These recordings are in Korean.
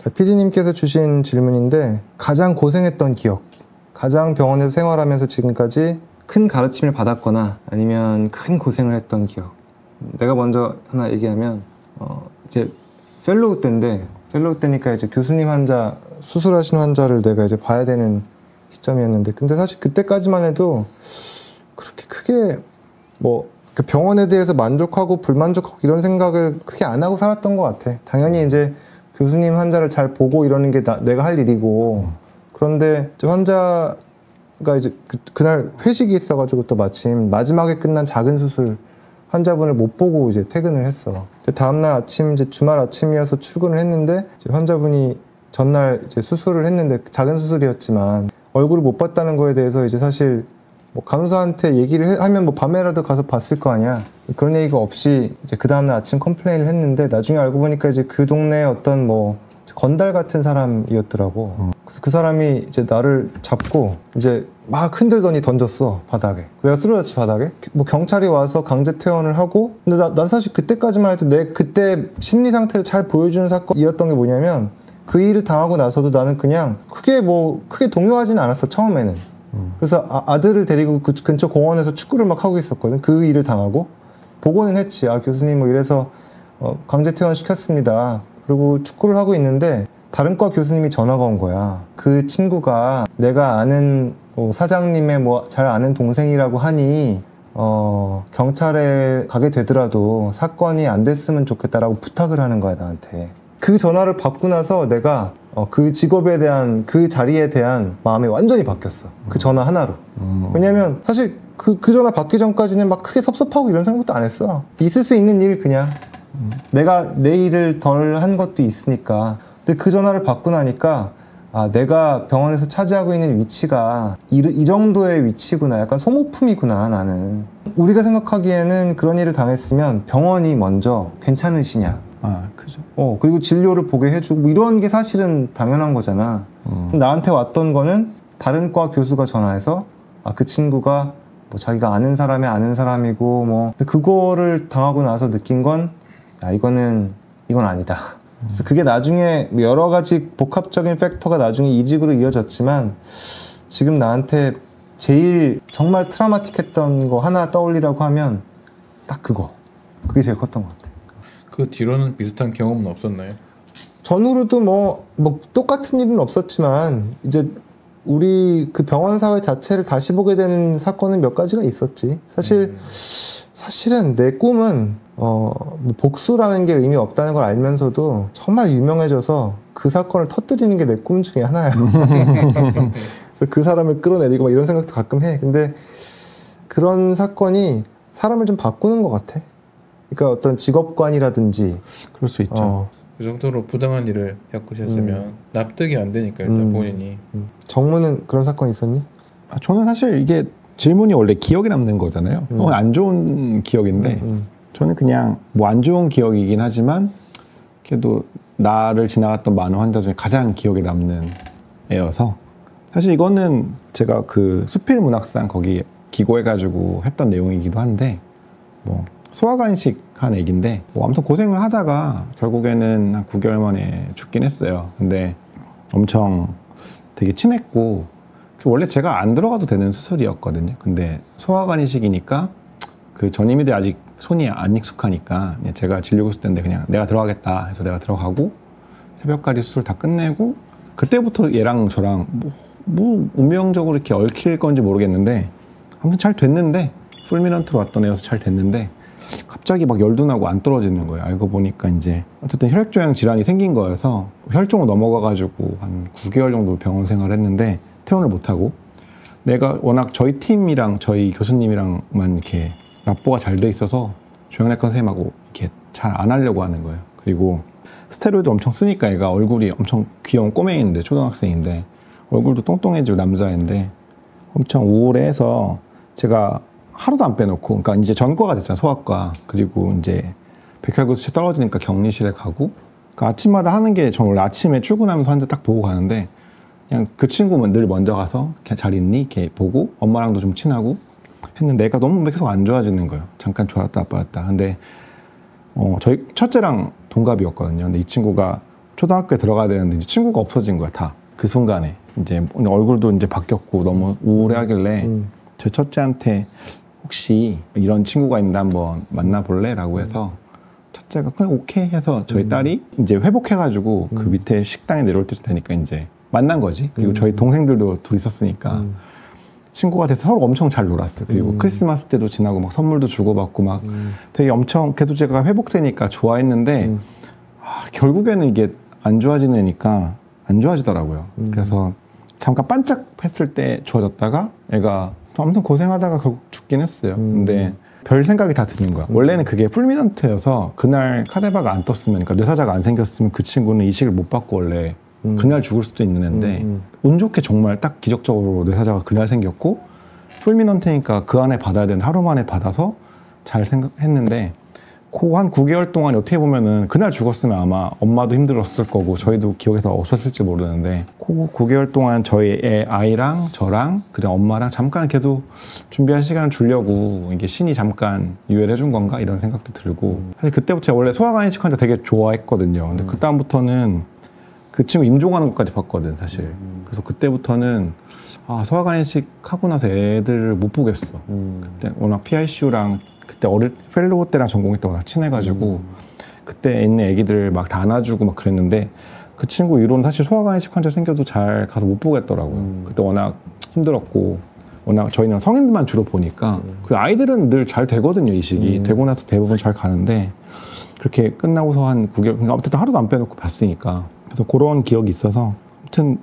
PD님께서 주신 질문인데 가장 고생했던 기억, 가장 병원에서 생활하면서 지금까지 큰 가르침을 받았거나 아니면 큰 고생을 했던 기억. 내가 먼저 하나 얘기하면 이제 펠로우 때인데 펠로우 때니까 이제 교수님 환자, 수술하신 환자를 내가 이제 봐야 되는 시점이었는데 근데 사실 그때까지만 해도 그렇게 크게 뭐 병원에 대해서 만족하고 불만족하고 이런 생각을 크게 안 하고 살았던 것 같아. 당연히 이제 교수님 환자를 잘 보고 이러는 게 내가 할 일이고 그런데 이제 환자가 이제 그날 회식이 있어가지고 또 마침 마지막에 끝난 작은 수술 환자분을 못 보고 이제 퇴근을 했어. 다음날 아침 이제 주말 아침이어서 출근을 했는데 이제 환자분이 전날 이제 수술을 했는데 작은 수술이었지만 얼굴을 못 봤다는 거에 대해서 이제 사실 뭐 간호사한테 얘기를 하면 뭐 밤에라도 가서 봤을 거 아니야. 그런 얘기가 없이 이제 그 다음날 아침 컴플레인을 했는데 나중에 알고 보니까 이제 그 동네에 어떤 뭐 건달 같은 사람이었더라고. 그래서 그 사람이 이제 나를 잡고 이제 막 흔들더니 던졌어 바닥에. 내가 쓰러졌지 바닥에. 뭐 경찰이 와서 강제 퇴원을 하고. 근데 난 사실 그때까지만 해도 내 그때 심리 상태를 잘 보여주는 사건이었던 게 뭐냐면 그 일을 당하고 나서도 나는 그냥 크게 동요하지는 않았어 처음에는. 그래서 아들을 데리고 그 근처 공원에서 축구를 막 하고 있었거든. 그 일을 당하고 보고는 했지. 기교수님 뭐 이래서 강제 퇴원 시켰습니다. 그리고 축구를 하고 있는데 다른 과 교수님이 전화가 온 거야. 그 친구가 내가 아는 사장님의 뭐 잘 아는 동생이라고 하니 경찰에 가게 되더라도 사건이 안 됐으면 좋겠다라고 부탁을 하는 거야 나한테. 그 전화를 받고 나서 내가 그 직업에 대한 그 자리에 대한 마음이 완전히 바뀌었어. 그 전화 하나로. 왜냐면 사실 그 전화 받기 전까지는 막 크게 섭섭하고 이런 생각도 안 했어. 있을 수 있는 일 그냥 내가 내 일을 덜 한 것도 있으니까. 근데 그 전화를 받고 나니까 내가 병원에서 차지하고 있는 위치가 이 정도의 위치구나. 약간 소모품이구나 나는. 우리가 생각하기에는 그런 일을 당했으면 병원이 먼저 괜찮으시냐. 그죠. 그리고 진료를 보게 해주고 이런 게 사실은 당연한 거잖아. 나한테 왔던 거는 다른 과 교수가 전화해서 그 친구가 뭐 자기가 아는 사람이 아는 사람이고 뭐 근데 그거를 당하고 나서 느낀 건 이건 아니다. 그래서 그게 나중에 여러 가지 복합적인 팩터가 나중에 이직으로 이어졌지만 지금 나한테 제일 정말 트라우마틱했던 거 하나 떠올리라고 하면 딱 그게 제일 컸던 것 같아. 그 뒤로는 비슷한 경험은 없었나요? 전후로도 뭐 똑같은 일은 없었지만 이제 우리 그 병원 사회 자체를 다시 보게 되는 사건은 몇 가지가 있었지. 사실은 내 꿈은 뭐 복수라는 게 의미 없다는 걸 알면서도 정말 유명해져서 그 사건을 터뜨리는 게 내 꿈 중에 하나야. 그래서 그 사람을 끌어내리고 막 이런 생각도 가끔 해. 근데 그런 사건이 사람을 좀 바꾸는 것 같아. 그러니까 어떤 직업관이라든지 그럴 수 있죠. 그 정도로 부당한 일을 겪으셨으면 납득이 안 되니까 일단 본인이. 정무는 그런 사건이 있었니? 저는 사실 이게 질문이 원래 기억에 남는 거잖아요. 안 좋은 기억인데 저는 그냥 뭐 안 좋은 기억이긴 하지만 그래도 나를 지나갔던 많은 환자 중에 가장 기억에 남는 애여서 사실 이거는 제가 그 수필문학상 거기 기고해가지고 했던 내용이기도 한데 뭐 소아간식 한 애기인데 뭐 아무튼 고생을 하다가 결국에는 한 9개월 만에 죽긴 했어요. 근데 엄청 되게 친했고 원래 제가 안 들어가도 되는 수술이었거든요. 근데 소아간이식이니까 그 전임이들이 아직 손이 안 익숙하니까 제가 진료교수 때인데 그냥 내가 들어가겠다 해서 내가 들어가고 새벽까지 수술 다 끝내고 그때부터 얘랑 저랑 뭐 운명적으로 이렇게 얽힐 건지 모르겠는데 아무튼 잘 됐는데 풀미넌트로 왔던 애여서 잘 됐는데 갑자기 막 열도 나고 안 떨어지는 거예요. 알고 보니까 이제 어쨌든 혈액조형 질환이 생긴 거여서 혈종으로 넘어가가지고 한 9개월 정도 병원 생활을 했는데 퇴원을 못하고 내가 워낙 저희 팀이랑 저희 교수님이랑만 이렇게 라뽀가 잘 돼 있어서 조영내과 선생님하고 이렇게 잘 안 하려고 하는 거예요. 그리고 스테로이드 엄청 쓰니까 얘가 얼굴이 엄청 귀여운 꼬맹이인데 초등학생인데 얼굴도 똥똥해지고 남자인데 엄청 우울해서 제가 하루도 안 빼놓고 그러니까 이제 전과가 됐잖아 소아과. 그리고 이제 백혈구 수치 떨어지니까 격리실에 가고 그러니까 아침마다 하는 게 저는 원래 아침에 출근하면서 환자 딱 보고 가는데 그냥 그 친구는 늘 먼저 가서 그냥 잘 있니? 이렇게 보고 엄마랑도 좀 친하고 했는데 애가 너무 계속 안 좋아지는 거예요. 잠깐 좋았다 나빠졌다. 근데 저희 첫째랑 동갑이었거든요. 근데 이 친구가 초등학교에 들어가야 되는데 이제 친구가 없어진 거야 다. 그 순간에 이제 얼굴도 이제 바뀌었고 너무 우울해하길래 제 첫째한테 혹시 이런 친구가 있는데 한번 만나볼래? 라고 해서 첫째가 그냥 오케이 해서 저희 딸이 이제 회복해가지고 그 밑에 식당에 내려올 때 되니까 이제 만난 거지. 그리고 저희 동생들도 둘 있었으니까 친구가 돼서 서로 엄청 잘 놀았어요. 그리고 크리스마스 때도 지나고 막 선물도 주고받고 막 되게 엄청 계속 제가 회복되니까 좋아했는데 결국에는 이게 안 좋아지는 애니까 안 좋아지더라고요. 그래서 잠깐 반짝했을 때 좋아졌다가 애가 아무튼 고생하다가 결국 죽긴 했어요. 근데 별 생각이 다 드는 거야. 원래는 그게 풀미넌트여서 그날 카데바가 안 떴으면, 그러니까 뇌사자가 안 생겼으면 그 친구는 이식을 못 받고 원래 그날 죽을 수도 있는 애인데 운 좋게 정말 딱 기적적으로 뇌사자가 그날 생겼고 풀미넌트니까 그 안에 받아야 되는데 하루 만에 받아서 잘 생각했는데 그 한 9개월 동안 어떻게 보면은 그날 죽었으면 아마 엄마도 힘들었을 거고 저희도 기억에서 없었을지 모르는데 그 9개월 동안 저희 아이랑 저랑 그냥 엄마랑 잠깐 계속 준비할 시간을 주려고 이게 신이 잠깐 유예를 해준 건가 이런 생각도 들고 사실 그때부터 제가 원래 소아간이식 환자 되게 좋아했거든요. 근데 그 다음부터는 그 친구 임종하는 것까지 봤거든 사실. 그래서 그때부터는 소아간이식 하고 나서 애들을 못 보겠어. 그때 워낙 PICU랑 그때 펠로우 때랑 전공했 때 워낙 친해가지고 그때 있는 애기들 막 다 안아주고 막 그랬는데 그 친구 이후로는 사실 소아간이식 환자 생겨도 잘 가서 못 보겠더라고요. 그때 워낙 힘들었고 워낙 저희는 성인들만 주로 보니까 그 아이들은 늘 잘 되거든요. 이식이 되고 나서 대부분 잘 가는데 그렇게 끝나고서 한 9개월 그러니까 어쨌든 하루도 안 빼놓고 봤으니까 그래서 그런 기억이 있어서 아무튼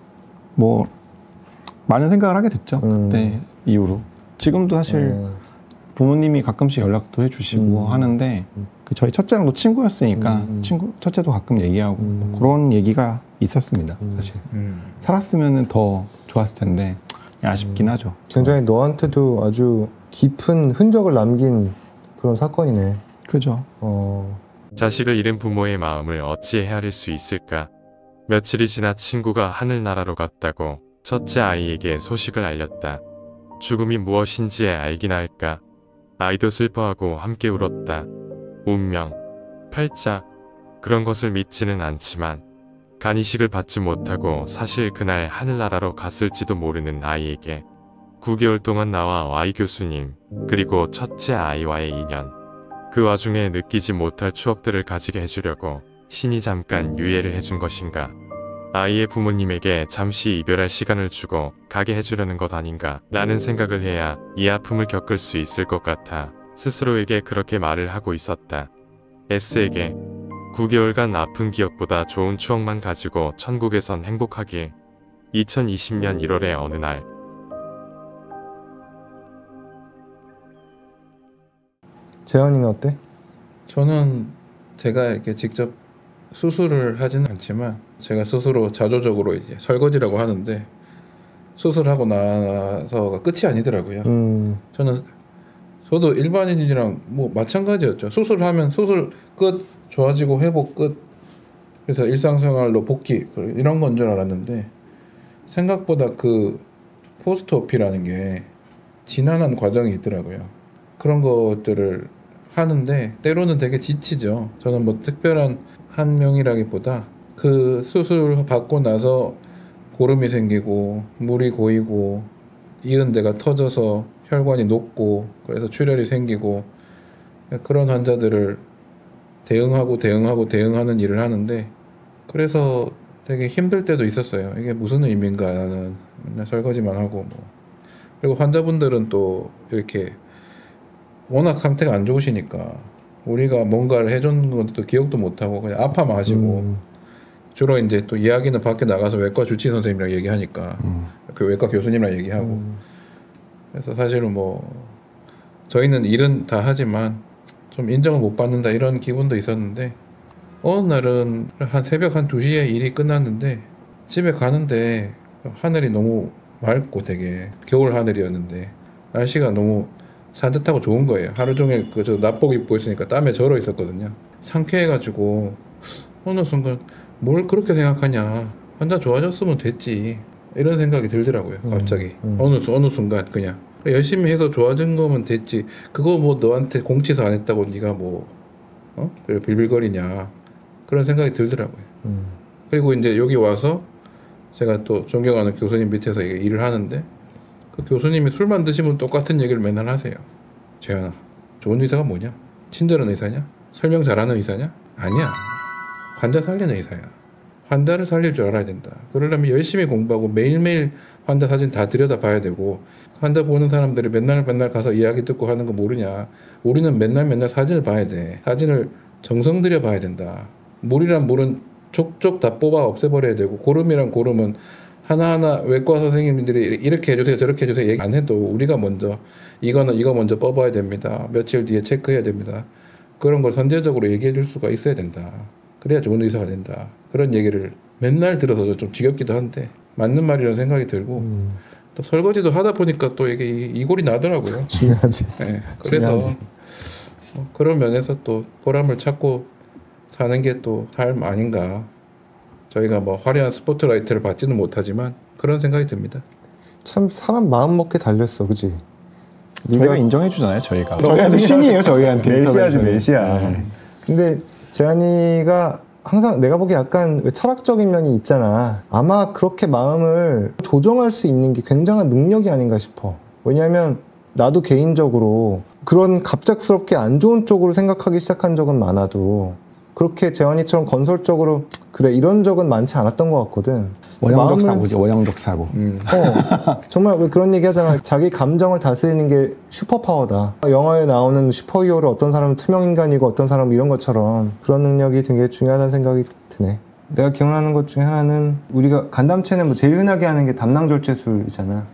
뭐 많은 생각을 하게 됐죠. 그때 이후로. 지금도 사실 부모님이 가끔씩 연락도 해주시고 하는데 그 저희 첫째랑도 친구였으니까 첫째도 가끔 얘기하고 뭐 그런 얘기가 있었습니다. 사실 살았으면 더 좋았을 텐데 아쉽긴 하죠. 굉장히 너한테도 아주 깊은 흔적을 남긴 그런 사건이네. 그죠. 자식을 잃은 부모의 마음을 어찌 헤아릴 수 있을까. 며칠이 지나 친구가 하늘나라로 갔다고 첫째 아이에게 소식을 알렸다. 죽음이 무엇인지 알긴 할까. 아이도 슬퍼하고 함께 울었다. 운명, 팔자, 그런 것을 믿지는 않지만 간이식을 받지 못하고 사실 그날 하늘나라로 갔을지도 모르는 아이에게 9개월 동안 나와 Y 교수님 그리고 첫째 아이와의 인연, 그 와중에 느끼지 못할 추억들을 가지게 해주려고 신이 잠깐 유예를 해준 것인가. 아이의 부모님에게 잠시 이별할 시간을 주고 가게 해주려는 것 아닌가 라는 생각을 해야 이 아픔을 겪을 수 있을 것 같아 스스로에게 그렇게 말을 하고 있었다. S에게 9개월간 아픈 기억보다 좋은 추억만 가지고 천국에선 행복하길. 2020년 1월의 어느 날. 재현이는 어때? 저는 제가 이렇게 직접 수술을 하지는 않지만 제가 스스로 자조적으로 이제 설거지라고 하는데 수술하고 나서가 끝이 아니더라고요. 저도 일반인이랑 뭐 마찬가지였죠. 수술하면 수술 끝, 좋아지고 회복 끝. 그래서 일상생활로 복귀 이런 건 줄 알았는데 생각보다 그 포스트오피라는 게 지난한 과정이 있더라고요. 그런 것들을 하는데 때로는 되게 지치죠. 저는 뭐 특별한 한 명이라기보다 그 수술 받고 나서 고름이 생기고 물이 고이고 이은 데가 터져서 혈관이 녹고 그래서 출혈이 생기고 그런 환자들을 대응하는 일을 하는데 그래서 되게 힘들 때도 있었어요. 이게 무슨 의미인가 나는 맨날 설거지만 하고 뭐. 그리고 환자분들은 또 이렇게 워낙 상태가 안 좋으시니까 우리가 뭔가를 해준 것도 기억도 못하고 그냥 아파만 하시고 주로 이제 또 이야기는 밖에 나가서 외과 주치의 선생님이랑 얘기하니까 그 외과 교수님이랑 얘기하고 그래서 사실은 뭐 저희는 일은 다 하지만 좀 인정을 못 받는다 이런 기분도 있었는데 어느 날은 한 새벽 한 2시에 일이 끝났는데 집에 가는데 하늘이 너무 맑고 되게 겨울 하늘이었는데 날씨가 너무 산뜻하고 좋은 거예요. 하루 종일 저 나복 입고 있으니까 땀에 절어 있었거든요. 상쾌해가지고 어느 순간 뭘 그렇게 생각하냐, 환자 좋아졌으면 됐지 이런 생각이 들더라고요. 갑자기 어느 순간 그냥 열심히 해서 좋아진 거면 됐지, 그거 뭐 너한테 공치사 안 했다고 네가 뭐 빌빌거리냐 그런 생각이 들더라고요. 그리고 이제 여기 와서 제가 또 존경하는 교수님 밑에서 일을 하는데 그 교수님이 술만 드시면 똑같은 얘기를 맨날 하세요. 재현아, 좋은 의사가 뭐냐? 친절한 의사냐? 설명 잘하는 의사냐? 아니야. 환자 살리는 의사야. 환자를 살릴 줄 알아야 된다. 그러려면 열심히 공부하고 매일매일 환자 사진 다 들여다봐야 되고 환자 보는 사람들이 맨날 가서 이야기 듣고 하는 거 모르냐. 우리는 맨날 사진을 봐야 돼. 사진을 정성 들여 봐야 된다. 물이란 물은 족족 다 뽑아 없애버려야 되고 고름이란 고름은 하나하나 외과 선생님들이 이렇게 해주세요 저렇게 해주세요 얘기 안 해도 우리가 먼저 이거 먼저 뽑아야 됩니다. 며칠 뒤에 체크해야 됩니다. 그런 걸 선제적으로 얘기해 줄 수가 있어야 된다. 그래야 좋은 의사가 된다. 그런 얘기를 맨날 들어서 좀 지겹기도 한데 맞는 말이라는 생각이 들고 또 설거지도 하다 보니까 또 이게 이골이 나더라고요. 중요하지. 네, 그래서 중요하지. 그런 면에서 또 보람을 찾고 사는 게 또 삶 아닌가. 저희가 뭐 화려한 스포트라이트를 받지는 못하지만 그런 생각이 듭니다. 참 사람 마음 먹게 달렸어, 그지? 저희가 인정해 주잖아요. 저희가. 너무 저희한테 신이에요. 저희한테. 메시아지, 인터뷰에서는. 메시아. 네. 근데 재환이가 항상 내가 보기에 약간 철학적인 면이 있잖아. 아마 그렇게 마음을 조정할 수 있는 게 굉장한 능력이 아닌가 싶어. 왜냐하면 나도 개인적으로 그런 갑작스럽게 안 좋은 쪽으로 생각하기 시작한 적은 많아도 그렇게 재환이처럼 건설적으로 그래 이런 적은 많지 않았던 것 같거든. 원형적 사고지. 원형적 사고. 정말 왜 그런 얘기 하잖아. 자기 감정을 다스리는 게 슈퍼파워다. 영화에 나오는 슈퍼히어로 어떤 사람은 투명인간이고 어떤 사람은 이런 것처럼 그런 능력이 되게 중요하다는 생각이 드네. 내가 기억나는 것 중에 하나는 우리가 간담체는 뭐 제일 흔하게 하는 게 담낭절제술이잖아.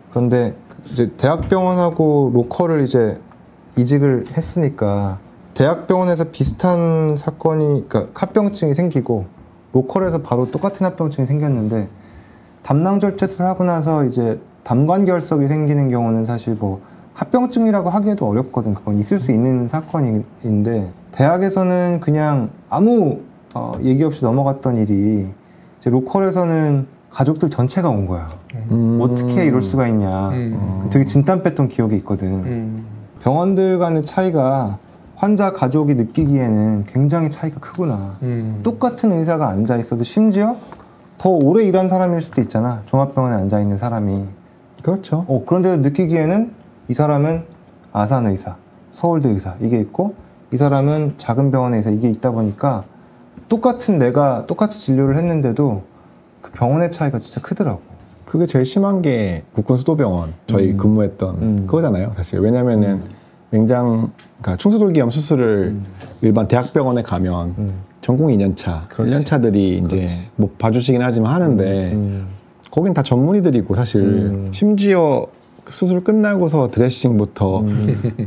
그런데 이제 대학병원하고 로컬을 이제 이직을 했으니까 대학병원에서 비슷한 사건이, 그러니까 합병증이 생기고 로컬에서 바로 똑같은 합병증이 생겼는데 담낭절제술을 하고 나서 이제 담관결석이 생기는 경우는 사실 뭐 합병증이라고 하기에도 어렵거든. 그건 있을 수 있는 사건인데 대학에서는 그냥 아무 얘기 없이 넘어갔던 일이 이제 로컬에서는 가족들 전체가 온 거야. 어떻게 이럴 수가 있냐. 되게 진땀 뺐던 기억이 있거든. 병원들 간의 차이가 환자 가족이 느끼기에는 굉장히 차이가 크구나. 똑같은 의사가 앉아 있어도 심지어 더 오래 일한 사람일 수도 있잖아. 종합병원에 앉아 있는 사람이. 그렇죠. 그런데도 느끼기에는 이 사람은 아산 의사, 서울대 의사 이게 있고 이 사람은 작은 병원의 의사 이게 있다 보니까 내가 똑같이 진료를 했는데도 그 병원의 차이가 진짜 크더라고. 그게 제일 심한 게 국군수도병원 저희 근무했던 그거잖아요. 사실 왜냐면은 그러니까 충수돌기염 수술을 일반 대학병원에 가면 전공 2년차, 그렇지. 1년차들이 이제 뭐 봐주시긴 하지만 하는데 거긴 다 전문의들이고 사실 심지어 수술 끝나고서 드레싱부터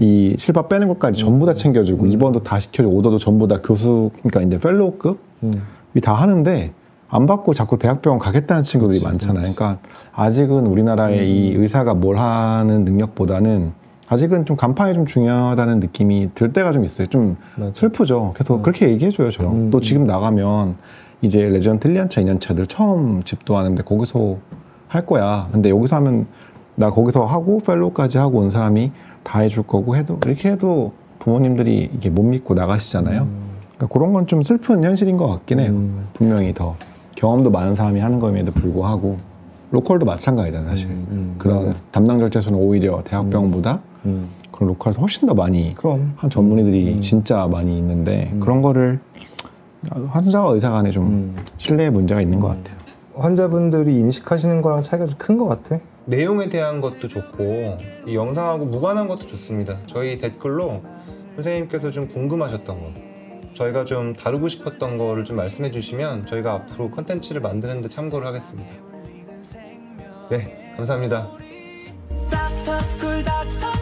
이 실밥 빼는 것까지 전부 다 챙겨주고 입원도 다 시켜주고 오더도 전부 다 교수, 그러니까 이제 펠로우급이 다 하는데 안 받고 자꾸 대학병원 가겠다는 친구들이 많잖아요. 그러니까 아직은 우리나라의 이 의사가 뭘 하는 능력보다는 아직은 좀 간판이 좀 중요하다는 느낌이 들 때가 좀 있어요. 좀 맞아. 슬프죠. 그래서 그렇게 얘기해줘요, 저랑. 또 지금 나가면 이제 레지던트 1년차, 2년차들 처음 집도하는데 거기서 할 거야. 근데 여기서 하면 나 거기서 하고 펠로우까지 하고 온 사람이 다 해줄 거고 해도 이렇게 해도 부모님들이 이게 못 믿고 나가시잖아요. 그러니까 그런 건 좀 슬픈 현실인 것 같긴 해요. 분명히 더 경험도 많은 사람이 하는 거임에도 불구하고 로컬도 마찬가지잖아요, 사실. 그런 맞아. 담당절제소는 오히려 대학병원보다 그런 로컬에서 훨씬 더 많이 그럼. 한 전문의들이 진짜 많이 있는데 그런 거를 환자와 의사 간에 좀 신뢰의 문제가 있는 것 같아요. 환자분들이 인식하시는 거랑 차이가 좀 큰 것 같아. 내용에 대한 것도 좋고 이 영상하고 무관한 것도 좋습니다. 저희 댓글로 선생님께서 좀 궁금하셨던 거, 저희가 좀 다루고 싶었던 거를 좀 말씀해 주시면 저희가 앞으로 컨텐츠를 만드는 데 참고를 하겠습니다. 네, 감사합니다. 닥터 스쿨 닥터